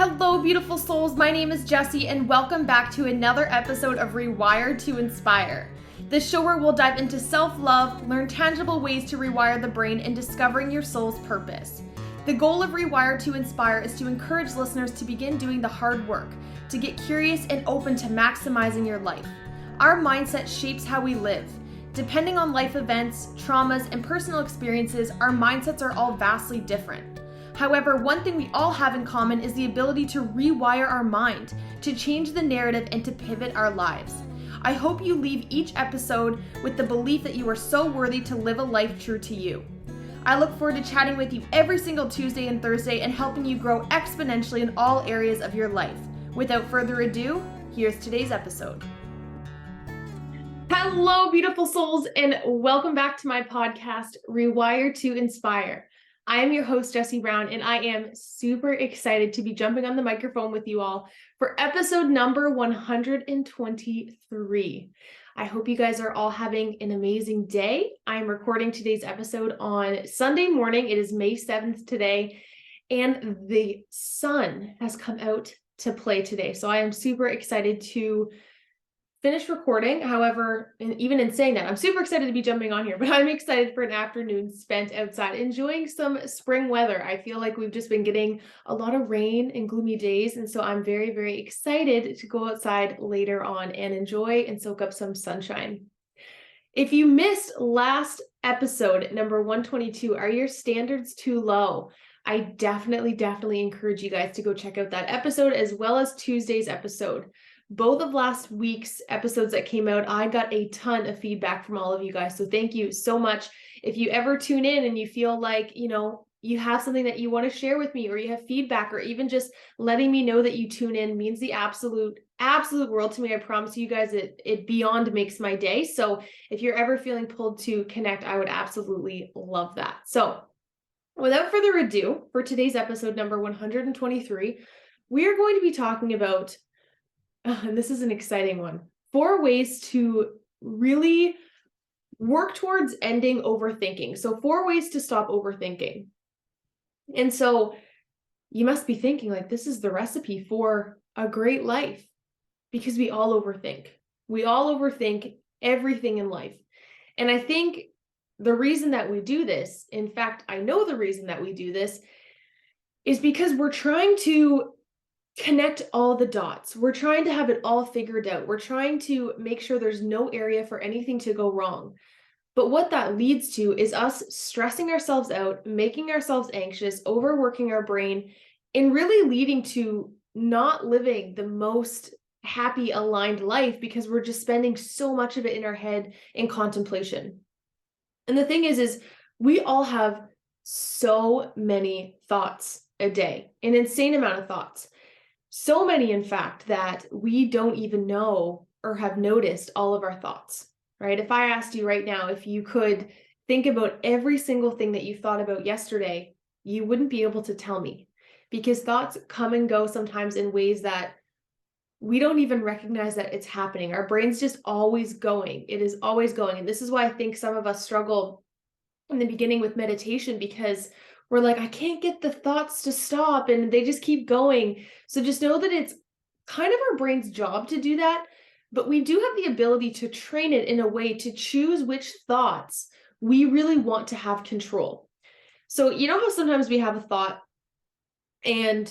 Hello, beautiful souls. My name is Jessie, and welcome back to another episode of Rewire To Inspire. This show where we'll dive into self-love, learn tangible ways to rewire the brain, and discovering your soul's purpose. The goal of Rewire To Inspire is to encourage listeners to begin doing the hard work, to get curious and open to maximizing your life. Our mindset shapes how we live. Depending on life events, traumas, and personal experiences, our mindsets are all vastly different. However, one thing we all have in common is the ability to rewire our mind, to change the narrative, and to pivot our lives. I hope you leave each episode with the belief that you are so worthy to live a life true to you. I look forward to chatting with you every single Tuesday and Thursday and helping you grow exponentially in all areas of your life. Without further ado, here's today's episode. Hello, beautiful souls, and welcome back to my podcast, Rewire To Inspire. I am your host, Jessie Brown, and I am super excited to be jumping on the microphone with you all for episode number 123. I hope you guys are all having an amazing day. I'm recording today's episode on Sunday morning. It is May 7th today, and the sun has come out to play today. So I am super excited to finish recording. However, and even in saying that, I'm super excited to be jumping on here, but I'm excited for an afternoon spent outside enjoying some spring weather. I feel like we've just been getting a lot of rain and gloomy days. And so I'm very, very excited to go outside later on and enjoy and soak up some sunshine. If you missed last episode, number 122, are your standards too low? I definitely encourage you guys to go check out that episode as well as Tuesday's episode. Both of last week's episodes that came out, I got a ton of feedback from all of you guys. So thank you so much. If you ever tune in and you feel like, you have something that you want to share with me, or you have feedback, or even just letting me know that you tune in means the absolute world to me. I promise you guys, it beyond makes my day. So if you're ever feeling pulled to connect, I would absolutely love that. So without further ado, for today's episode number 123, we are going to be talking about, and this is an exciting one, 4 ways to really work towards ending overthinking. So 4 ways to stop overthinking. And so you must be thinking, like, this is the recipe for a great life, because we all overthink. We all overthink everything in life. And I think the reason that we do this, in fact, I know the reason that we do this, is because we're trying to connect all the dots. We're trying to have it all figured out. We're trying to make sure there's no area for anything to go wrong. But what that leads to is us stressing ourselves out, making ourselves anxious, overworking our brain, and really leading to not living the most happy, aligned life, because we're just spending so much of it in our head in contemplation. And the thing is we all have so many thoughts a day, an insane amount of thoughts. So many, in fact, that we don't even know or have noticed all of our thoughts, right? If I asked you right now, if you could think about every single thing that you thought about yesterday, you wouldn't be able to tell me, because thoughts come and go sometimes in ways that we don't even recognize that it's happening. Our brain's just always going. It is always going. And this is why I think some of us struggle in the beginning with meditation, because we're like, I can't get the thoughts to stop, and they just keep going. So just know that it's kind of our brain's job to do that, but we do have the ability to train it in a way to choose which thoughts we really want to have control. So you know how sometimes we have a thought and,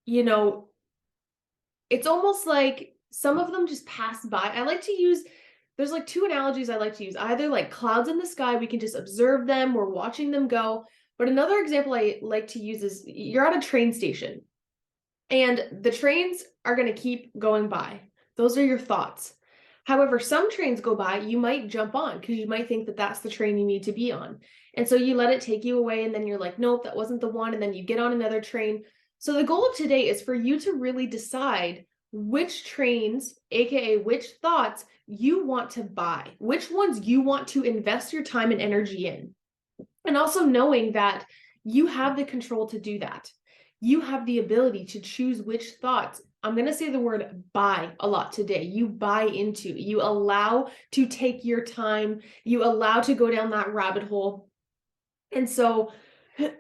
it's almost like some of them just pass by. There's like 2 analogies I like to use. Either like clouds in the sky, we can just observe them, we're watching them go. But another example I like to use is you're at a train station and the trains are going to keep going by. Those are your thoughts. However, some trains go by, you might jump on because you might think that that's the train you need to be on. And so you let it take you away, and then you're like, nope, that wasn't the one. And then you get on another train. So the goal of today is for you to really decide which trains, aka which thoughts, you want to buy, which ones you want to invest your time and energy in. And also knowing that you have the control to do that. You have the ability to choose which thoughts. I'm going to say the word buy a lot today. You buy into, you allow to take your time, you allow to go down that rabbit hole. And so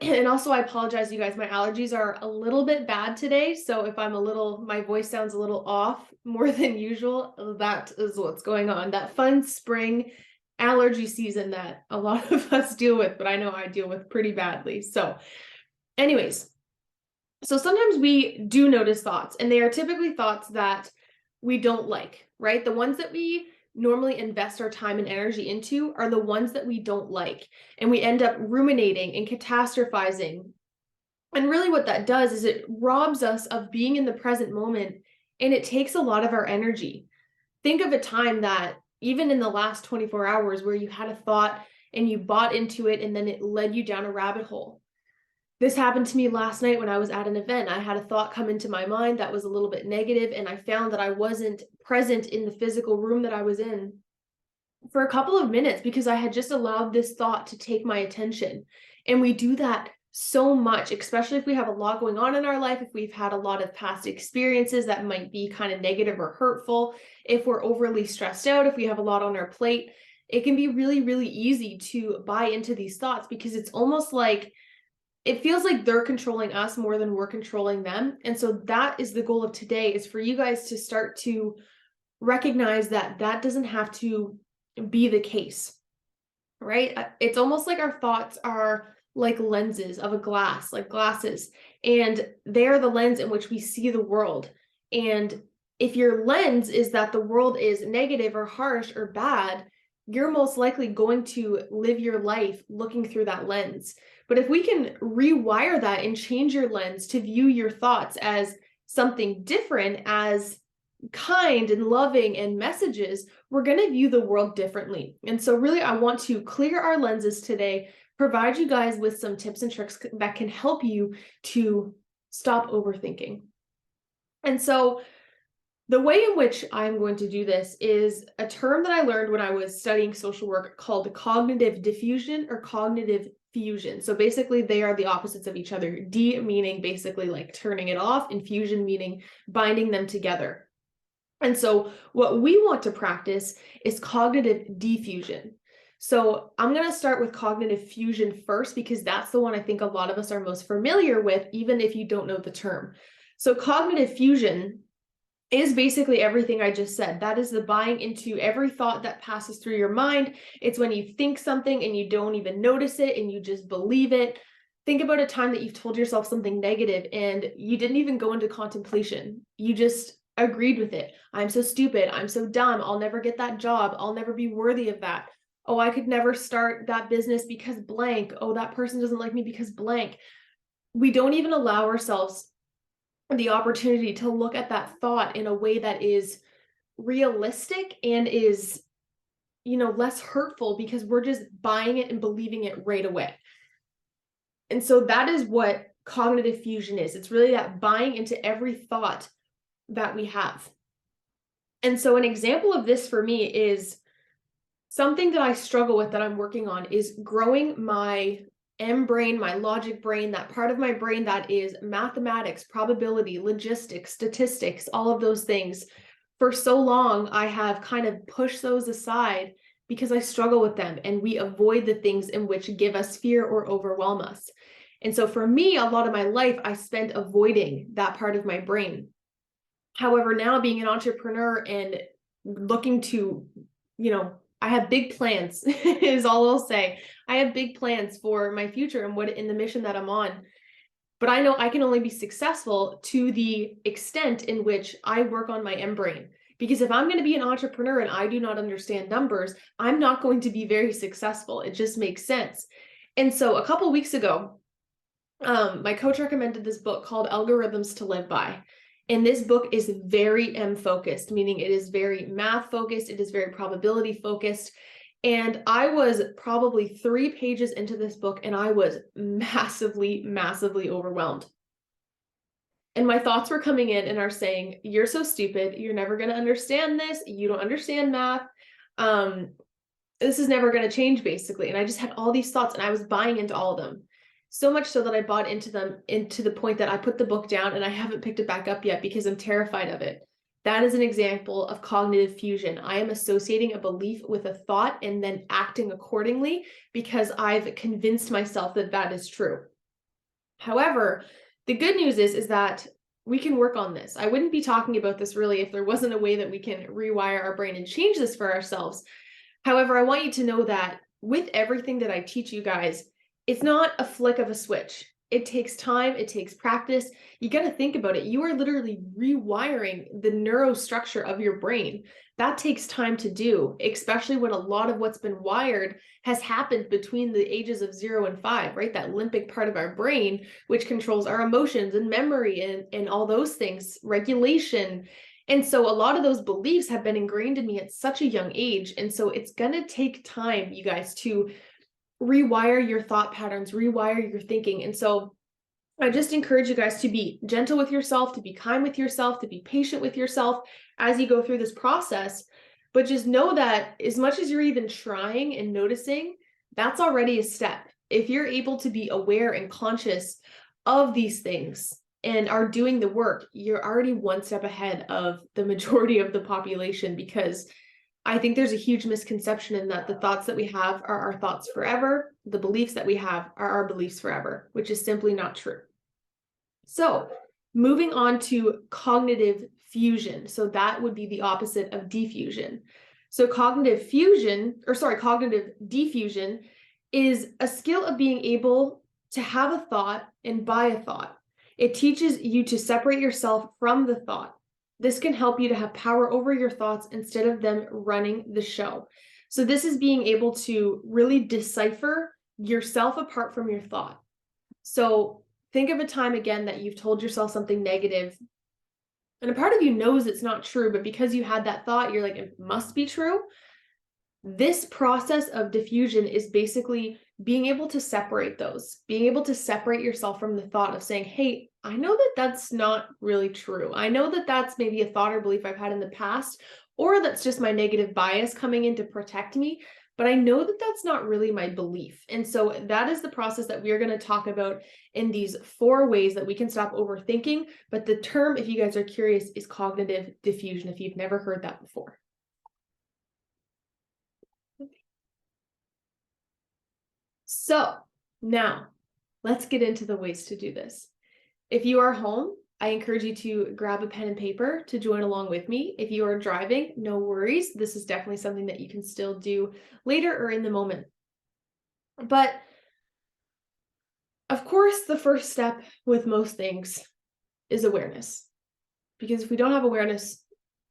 And also, I apologize, you guys, my allergies are a little bit bad today. So if my voice sounds a little off more than usual, that is what's going on. That fun spring allergy season that a lot of us deal with, but I know I deal with pretty badly. So anyways, so sometimes we do notice thoughts, and they are typically thoughts that we don't like, right? The ones that we normally invest our time and energy into are the ones that we don't like. And we end up ruminating and catastrophizing. And really what that does is it robs us of being in the present moment, and it takes a lot of our energy. Think of a time that even in the last 24 hours where you had a thought and you bought into it and then it led you down a rabbit hole. This happened to me last night when I was at an event. I had a thought come into my mind that was a little bit negative, and I found that I wasn't present in the physical room that I was in for a couple of minutes because I had just allowed this thought to take my attention. And we do that so much, especially if we have a lot going on in our life, if we've had a lot of past experiences that might be kind of negative or hurtful, if we're overly stressed out, if we have a lot on our plate, it can be really, really easy to buy into these thoughts because it's almost like it feels like they're controlling us more than we're controlling them. And so that is the goal of today, is for you guys to start to recognize that that doesn't have to be the case, right? It's almost like our thoughts are like lenses of a glass, like glasses, and they're the lens in which we see the world. And if your lens is that the world is negative or harsh or bad, you're most likely going to live your life looking through that lens. But if we can rewire that and change your lens to view your thoughts as something different, as kind and loving and messages, we're going to view the world differently. And so really, I want to clear our lenses today, provide you guys with some tips and tricks that can help you to stop overthinking. And so the way in which I'm going to do this is a term that I learned when I was studying social work called cognitive diffusion or cognitive fusion. So basically they are the opposites of each other. D meaning basically like turning it off, and fusion meaning binding them together. And so what we want to practice is cognitive diffusion. So I'm going to start with cognitive fusion first, because that's the one I think a lot of us are most familiar with, even if you don't know the term. So cognitive fusion is basically everything I just said. That is the buying into every thought that passes through your mind. It's when you think something and you don't even notice it and you just believe it. Think about a time that you've told yourself something negative and you didn't even go into contemplation. You just agreed with it. I'm so stupid. I'm so dumb. I'll never get that job. I'll never be worthy of that. Oh, I could never start that business because blank. Oh, that person doesn't like me because blank. We don't even allow ourselves the opportunity to look at that thought in a way that is realistic and is, less hurtful, because we're just buying it and believing it right away. And so that is what cognitive fusion is. It's really that buying into every thought that we have. And so an example of this for me is something that I struggle with, that I'm working on, is growing my M brain, my logic brain, that part of my brain that is mathematics, probability, logistics, statistics, all of those things. For so long, I have kind of pushed those aside because I struggle with them, and we avoid the things in which give us fear or overwhelm us. And so for me, a lot of my life, I spent avoiding that part of my brain. However, now being an entrepreneur and looking to, I have big plans is all I'll say. I have big plans for my future and in the mission that I'm on. But I know I can only be successful to the extent in which I work on my M brain. Because if I'm going to be an entrepreneur and I do not understand numbers, I'm not going to be very successful. It just makes sense. And so a couple of weeks ago, my coach recommended this book called Algorithms to Live By. And this book is very M focused, meaning it is very math focused. It is very probability focused. And I was probably 3 pages into this book and I was massively, massively overwhelmed. And my thoughts were coming in and are saying, you're so stupid. You're never going to understand this. You don't understand math. This is never going to change, basically. And I just had all these thoughts and I was buying into all of them. So much so that I bought into them, into the point that I put the book down and I haven't picked it back up yet because I'm terrified of it. That is an example of cognitive fusion. I am associating a belief with a thought and then acting accordingly because I've convinced myself that that is true. However, the good news is that we can work on this. I wouldn't be talking about this really if there wasn't a way that we can rewire our brain and change this for ourselves. However, I want you to know that with everything that I teach you guys, it's not a flick of a switch. It takes time, it takes practice. You got to think about it. You are literally rewiring the neurostructure of your brain. That takes time to do, especially when a lot of what's been wired has happened between the ages of 0 and 5, right? That limbic part of our brain, which controls our emotions and memory and all those things, regulation. And so a lot of those beliefs have been ingrained in me at such a young age. And so it's going to take time, you guys, to rewire your thought patterns, rewire your thinking. And so I just encourage you guys to be gentle with yourself, to be kind with yourself, to be patient with yourself as you go through this process. But just know that as much as you're even trying and noticing, that's already a step. If you're able to be aware and conscious of these things and are doing the work, you're already one step ahead of the majority of the population, because I think there's a huge misconception in that the thoughts that we have are our thoughts forever. The beliefs that we have are our beliefs forever, which is simply not true. So moving on to cognitive fusion. So that would be the opposite of diffusion. So cognitive diffusion is a skill of being able to have a thought and by a thought. It teaches you to separate yourself from the thought. This can help you to have power over your thoughts instead of them running the show. So this is being able to really decipher yourself apart from your thought. So think of a time again that you've told yourself something negative, and a part of you knows it's not true, but because you had that thought, you're like, it must be true. This process of diffusion is basically being able to separate those, being able to separate yourself from the thought of saying, hey, I know that that's not really true. I know that that's maybe a thought or belief I've had in the past, or that's just my negative bias coming in to protect me, but I know that that's not really my belief. And so that is the process that we're going to talk about in these 4 ways that we can stop overthinking. But the term, if you guys are curious, is cognitive diffusion, if you've never heard that before. So now let's get into the ways to do this. If you are home, I encourage you to grab a pen and paper to join along with me. If you are driving, no worries. This is definitely something that you can still do later or in the moment. But of course, the first step with most things is awareness. Because if we don't have awareness,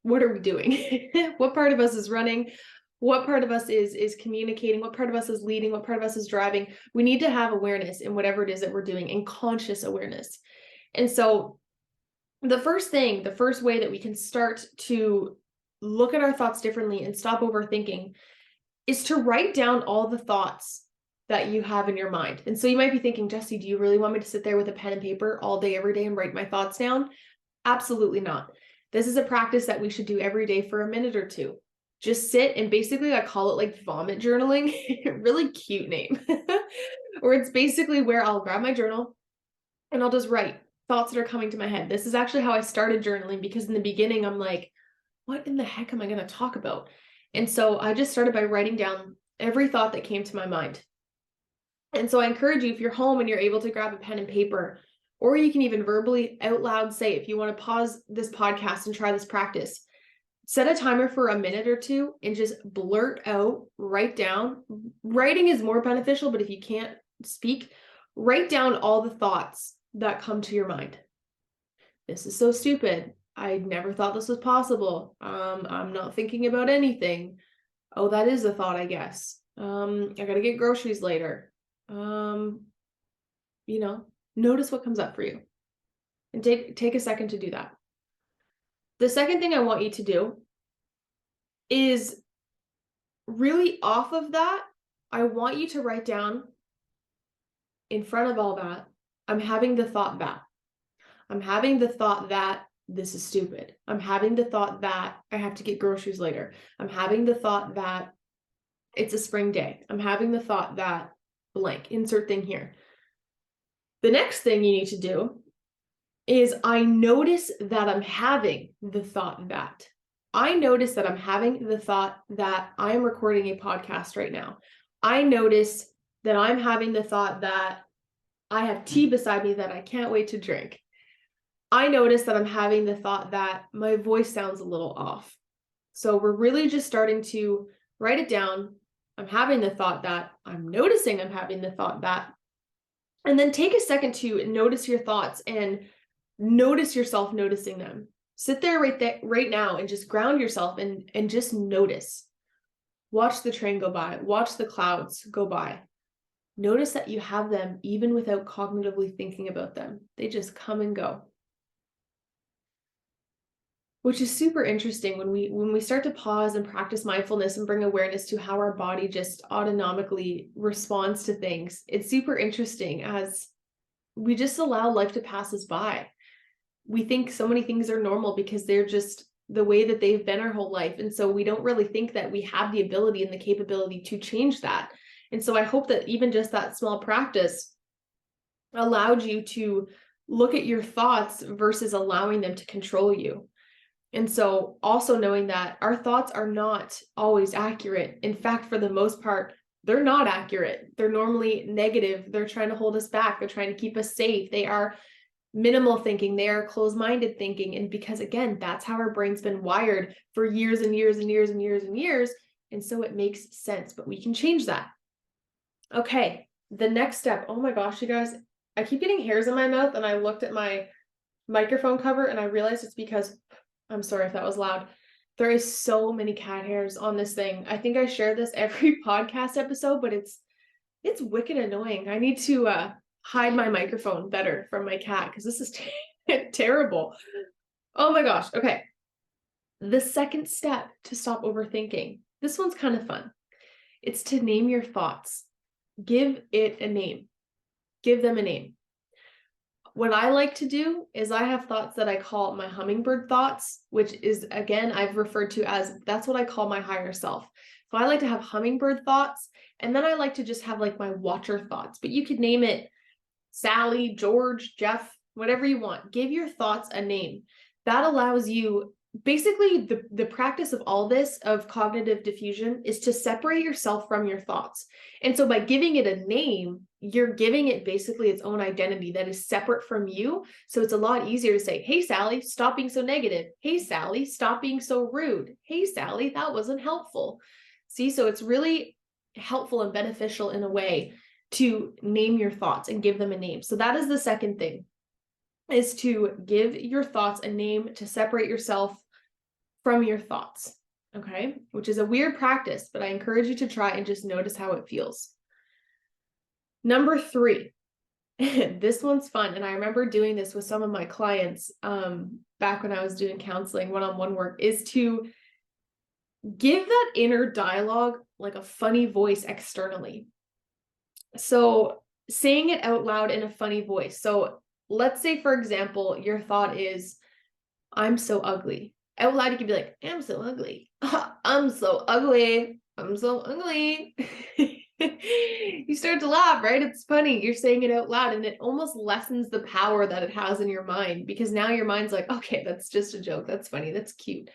what are we doing? What part of us is running? What part of us is communicating? What part of us is leading? What part of us is driving? We need to have awareness in whatever it is that we're doing, and conscious awareness. And so the first way that we can start to look at our thoughts differently and stop overthinking is to write down all the thoughts that you have in your mind. And so you might be thinking, Jessie, do you really want me to sit there with a pen and paper all day, every day and write my thoughts down? Absolutely not. This is a practice that we should do every day for a minute or two. Just sit and basically, I call it like vomit journaling. Really cute name. Or it's basically where I'll grab my journal and I'll just write thoughts that are coming to my head. This is actually how I started journaling, because in the beginning, I'm like, what in the heck am I going to talk about? And so I just started by writing down every thought that came to my mind. And so I encourage you, if you're home and you're able to grab a pen and paper, or you can even verbally out loud say, if you want to pause this podcast and try this practice, set a timer for a minute or two and just blurt out, write down. Writing is more beneficial, but if you can't speak, write down all the thoughts that come to your mind. This is so stupid. I never thought this was possible. I'm not thinking about anything. Oh, that is a thought, I guess. I gotta get groceries later. Notice what comes up for you and take a second to do that. The second thing I want you to do is really off of that, I want you to write down in front of all that, I'm having the thought that. I'm having the thought that this is stupid. I'm having the thought that I have to get groceries later. I'm having the thought that it's a spring day. I'm having the thought that blank, insert thing here. The next thing you need to do is I notice that I'm having the thought that. I notice that I'm having the thought that I am recording a podcast right now. I notice that I'm having the thought that I have tea beside me that I can't wait to drink. I notice that I'm having the thought that my voice sounds a little off. So we're really just starting to write it down. I'm having the thought that, I'm noticing I'm having the thought that, and then take a second to notice your thoughts and notice yourself noticing them. Sit there right now and just ground yourself and just notice. Watch the train go by. Watch the clouds go by. Notice that you have them even without cognitively thinking about them. They just come and go. Which is super interesting when we start to pause and practice mindfulness and bring awareness to how our body just autonomically responds to things. It's super interesting as we just allow life to pass us by. We think so many things are normal because they're just the way that they've been our whole life. And so we don't really think that we have the ability and the capability to change that. And so I hope that even just that small practice allowed you to look at your thoughts versus allowing them to control you. And so also knowing that our thoughts are not always accurate. In fact, for the most part, they're not accurate. They're normally negative. They're trying to hold us back. They're trying to keep us safe. They are minimal thinking. They are closed-minded thinking. And because again, that's how our brain's been wired for years and years and years and years and years. And so it makes sense, but we can change that. Okay, the next step. Oh my gosh, you guys, I keep getting hairs in my mouth, and I looked at my microphone cover and I realized it's because, I'm sorry if that was loud, there is so many cat hairs on this thing. I think I share this every podcast episode, but it's wicked annoying. I need to hide my microphone better from my cat because this is terrible. Oh my gosh. Okay. The second step to stop overthinking. This one's kind of fun. It's to name your thoughts. Give it a name. Give them a name. What I like to do is I have thoughts that I call my hummingbird thoughts, which is, again, I've referred to as, that's what I call my higher self. So I like to have hummingbird thoughts, and then I like to just have like my watcher thoughts, but you could name it Sally, George, Jeff, whatever you want. Give your thoughts a name. That allows you, basically the practice of all this, of cognitive diffusion, is to separate yourself from your thoughts. And so by giving it a name, you're giving it basically its own identity that is separate from you. So it's a lot easier to say, hey, Sally, stop being so negative. Hey, Sally, stop being so rude. Hey, Sally, that wasn't helpful. See, so it's really helpful and beneficial in a way to name your thoughts and give them a name. So that is the second thing, is to give your thoughts a name, to separate yourself from your thoughts. Okay, which is a weird practice, but I encourage you to try and just notice how it feels. Number 3, this one's fun. And I remember doing this with some of my clients back when I was doing counseling, one-on-one work, is to give that inner dialogue like a funny voice externally. So saying it out loud in a funny voice. So let's say, for example, your thought is, I'm so ugly. Out loud, you could be like, I'm so ugly. I'm so ugly. I'm so ugly. You start to laugh, right? It's funny. You're saying it out loud, and it almost lessens the power that it has in your mind, because now your mind's like, okay, that's just a joke. That's funny. That's cute.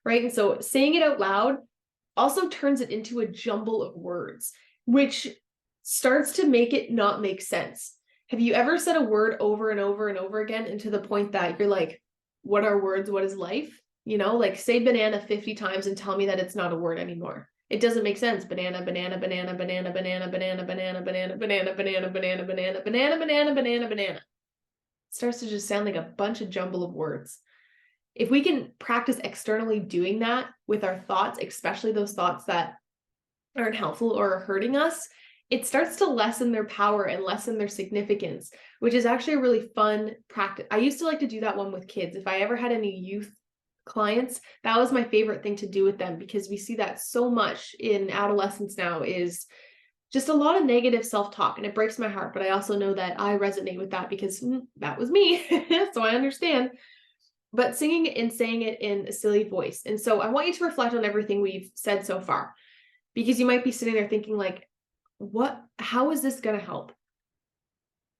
Right? And so saying it out loud also turns it into a jumble of words, which starts to make it not make sense. Have you ever said a word over and over and over again, and to the point that you're like, what are words? What is life? You know, like say banana 50 times and tell me that it's not a word anymore. It doesn't make sense. Banana, banana, banana, banana, banana, banana, banana, banana, banana, banana, banana, banana, banana, banana, banana, banana. It starts to just sound like a bunch of jumble of words. If we can practice externally doing that with our thoughts, especially those thoughts that aren't helpful or are hurting us, it starts to lessen their power and lessen their significance, which is actually a really fun practice. I used to like to do that one with kids. If I ever had any youth clients, that was my favorite thing to do with them, because we see that so much in adolescence now, is just a lot of negative self-talk, and it breaks my heart. But I also know that I resonate with that because that was me. So I understand. But singing it and saying it in a silly voice. And so I want you to reflect on everything we've said so far, because you might be sitting there thinking like, how is this going to help?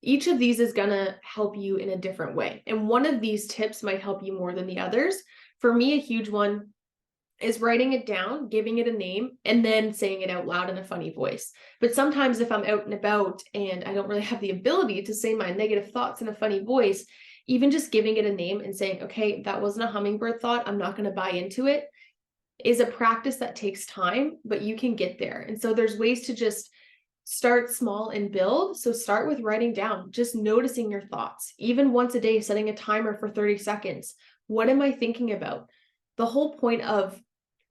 Each of these is going to help you in a different way. And one of these tips might help you more than the others. For me, a huge one is writing it down, giving it a name, and then saying it out loud in a funny voice. But sometimes if I'm out and about and I don't really have the ability to say my negative thoughts in a funny voice, even just giving it a name and saying, okay, that wasn't a hummingbird thought, I'm not going to buy into it, is a practice that takes time, but you can get there. And so there's ways to just start small and build. So start with writing down, just noticing your thoughts, even once a day, setting a timer for 30 seconds. What am I thinking about? The whole point of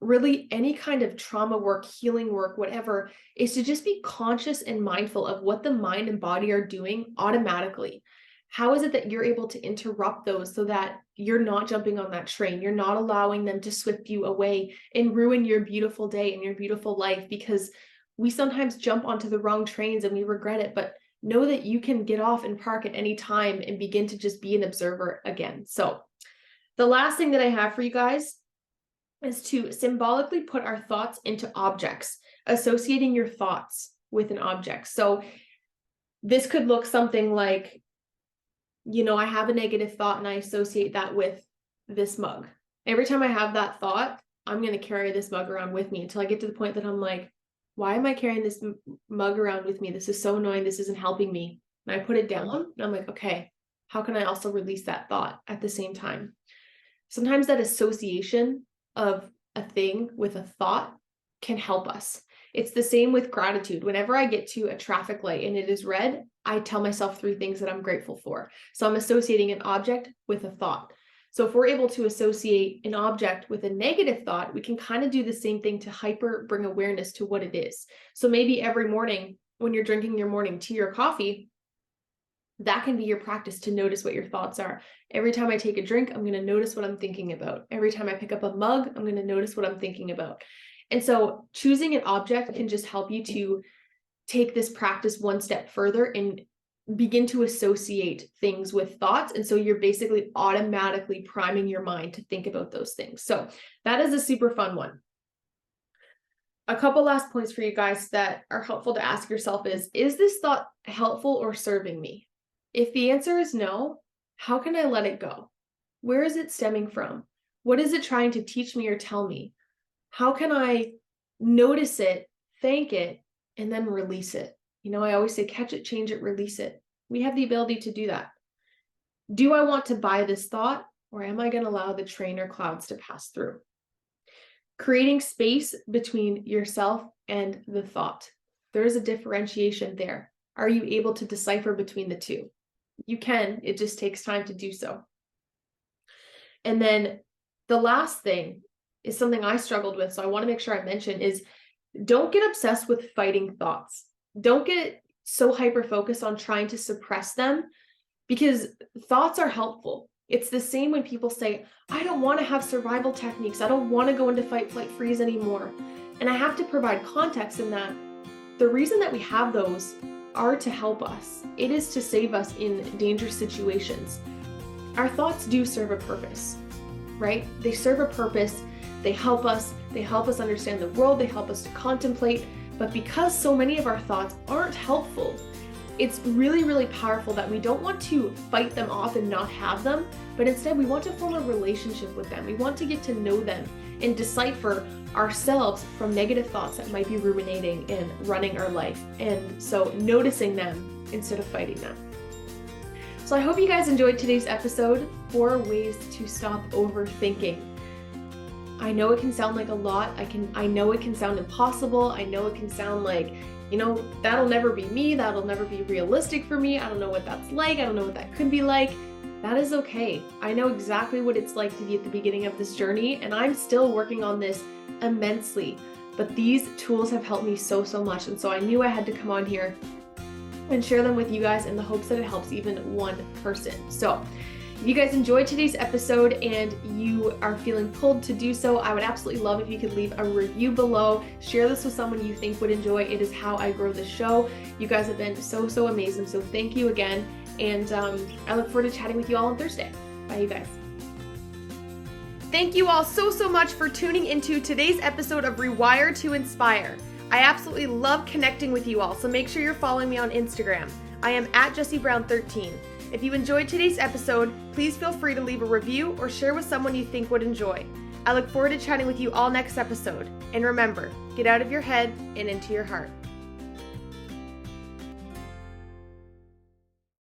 really any kind of trauma work, healing work, whatever, is to just be conscious and mindful of what the mind and body are doing automatically. How is it that you're able to interrupt those so that you're not jumping on that train? You're not allowing them to sweep you away and ruin your beautiful day and your beautiful life, because we sometimes jump onto the wrong trains and we regret it, but know that you can get off and park at any time and begin to just be an observer again. So the last thing that I have for you guys is to symbolically put our thoughts into objects, associating your thoughts with an object. So this could look something like, I have a negative thought and I associate that with this mug. Every time I have that thought, I'm going to carry this mug around with me until I get to the point that I'm like, why am I carrying this mug around with me? This is so annoying. This isn't helping me. And I put it down and I'm like, okay, how can I also release that thought at the same time? Sometimes that association of a thing with a thought can help us. It's the same with gratitude. Whenever I get to a traffic light and it is red, I tell myself 3 things that I'm grateful for. So I'm associating an object with a thought. So if we're able to associate an object with a negative thought, we can kind of do the same thing to bring awareness to what it is. So maybe every morning when you're drinking your morning tea or coffee, that can be your practice to notice what your thoughts are. Every time I take a drink, I'm going to notice what I'm thinking about. Every time I pick up a mug, I'm going to notice what I'm thinking about. And so choosing an object can just help you to take this practice one step further and begin to associate things with thoughts. And so you're basically automatically priming your mind to think about those things. So that is a super fun one. A couple last points for you guys that are helpful to ask yourself is this thought helpful or serving me? If the answer is no, how can I let it go? Where is it stemming from? What is it trying to teach me or tell me? How can I notice it, thank it, and then release it? I always say, catch it, change it, release it. We have the ability to do that. Do I want to buy this thought, or am I going to allow the train or clouds to pass through? Creating space between yourself and the thought. There is a differentiation there. Are you able to decipher between the two? You can, it just takes time to do so. And then the last thing is something I struggled with, so I want to make sure I mention, is don't get obsessed with fighting thoughts. Don't get so hyper-focused on trying to suppress them, because thoughts are helpful. It's the same when people say, I don't want to have survival techniques. I don't want to go into fight, flight, freeze anymore. And I have to provide context in that the reason that we have those are to help us. It is to save us in dangerous situations. Our thoughts do serve a purpose, right? They serve a purpose. They help us understand the world. They help us to contemplate. But because so many of our thoughts aren't helpful, it's really, really powerful that we don't want to fight them off and not have them, but instead we want to form a relationship with them. We want to get to know them and decipher ourselves from negative thoughts that might be ruminating and running our life. And so noticing them instead of fighting them. So I hope you guys enjoyed today's episode, 4 ways to stop overthinking. I know it can sound like a lot. I know it can sound impossible. I know it can sound like, that'll never be me. That'll never be realistic for me. I don't know what that's like. I don't know what that could be like. That is okay. I know exactly what it's like to be at the beginning of this journey, and I'm still working on this immensely. But these tools have helped me so, so much. And so I knew I had to come on here and share them with you guys in the hopes that it helps even one person. So if you guys enjoyed today's episode and you are feeling pulled to do so, I would absolutely love if you could leave a review below. Share this with someone you think would enjoy. It is how I grow the show. You guys have been so, so amazing. So thank you again. And I look forward to chatting with you all on Thursday. Bye, you guys. Thank you all so, so much for tuning into today's episode of Rewire to Inspire. I absolutely love connecting with you all, so make sure you're following me on Instagram. I am at Jessie Brown 13. If you enjoyed today's episode, please feel free to leave a review or share with someone you think would enjoy. I look forward to chatting with you all next episode. And remember, get out of your head and into your heart.